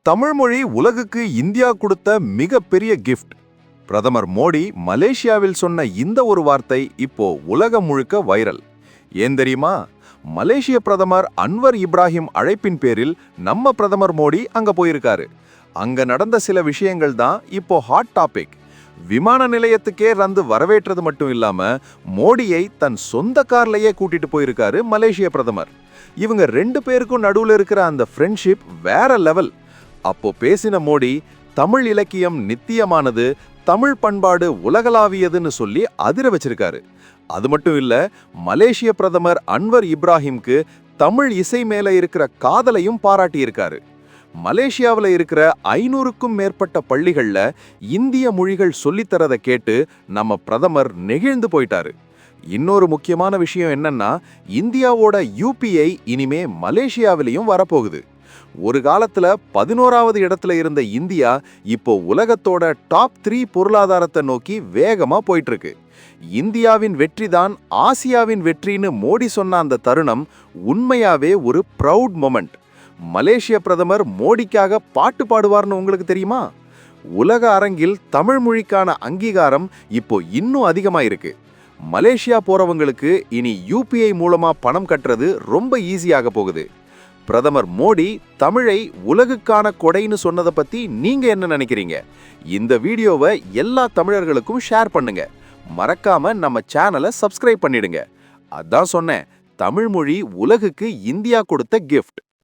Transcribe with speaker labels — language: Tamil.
Speaker 1: தமிழ் மொழி உலகுக்கு இந்தியா கொடுத்த மிகப்பெரிய கிஃப்ட். பிரதமர் மோடி மலேசியாவில் சொன்ன இந்த ஒரு வார்த்தை இப்போ உலகம் முழுக்க வைரல். ஏன் தெரியுமா? மலேசிய பிரதமர் அன்வர் இப்ராஹிம் அழைப்பின் பேரில் நம்ம பிரதமர் மோடி அங்க போயிருக்காரு. அங்க நடந்த சில விஷயங்கள் தான் இப்போ ஹாட் டாபிக். விமான நிலையத்துக்கே வந்து வரவேற்றது மட்டும் இல்லாம மோடியை தன் சொந்த கார்லயே கூட்டிட்டு போயிருக்காரு மலேசிய பிரதமர். இவங்க ரெண்டு பேருக்கும் நடுவுல இருக்கிற அந்த ஃப்ரெண்ட்ஷிப் வேற லெவல். அப்போ பேசின மோடி, தமிழ் இலக்கியம் நித்தியமானது, தமிழ் பண்பாடு உலகளாவியதுன்னு சொல்லி அதிர வச்சிருக்காரு. அது மட்டும் இல்ல, மலேசிய பிரதமர் அன்வர் இப்ராஹிம்க்கு தமிழ் இசை மேல இருக்கிற காதலையும் பாராட்டியிருக்காரு. மலேசியாவில் இருக்கிற 500க்கும் மேற்பட்ட பள்ளிகள்ல இந்திய மொழிகள் சொல்லித்தரதை கேட்டு நம்ம பிரதமர் நெகிழ்ந்து போயிட்டாரு. இன்னொரு முக்கியமான விஷயம் என்னன்னா, இந்தியாவோட UPI இனிமே மலேசியாவிலையும் வரப்போகுது. ஒரு காலத்துல 11வது இடத்துல இருந்த இந்தியா இப்போ உலகத்தோட டாப் 3 பொருளாதாரத்தை நோக்கி வேகமா போயிட்டு இருக்கு. இந்தியாவின் வெற்றி தான் ஆசியாவின் வெற்றின்னு மோடி சொன்ன அந்த தருணம் உண்மையாவே ஒரு ப்ரவுட் மொமெண்ட். மலேசிய பிரதமர் மோடிக்காக பாட்டு பாடுவார்னு உங்களுக்கு தெரியுமா? உலக அரங்கில் தமிழ் மொழிக்கான அங்கீகாரம் இப்போ இன்னும் அதிகமாயிருக்கு. மலேசியா போறவங்களுக்கு இனி UPI மூலமா பணம் கட்டுறது ரொம்ப ஈஸியாக போகுது. பிரதமர் மோடி தமிழை உலகுக்கான கொடைன்னு சொன்னதை பத்தி நீங்க என்ன நினைக்கிறீங்க? இந்த வீடியோவை எல்லா தமிழர்களுக்கும் ஷேர் பண்ணுங்க. மறக்காம நம்ம சேனலை சப்ஸ்கிரைப் பண்ணிடுங்க. அதான் சொன்னேன், தமிழ் மொழி உலகுக்கு இந்தியா கொடுத்த கிஃப்ட்.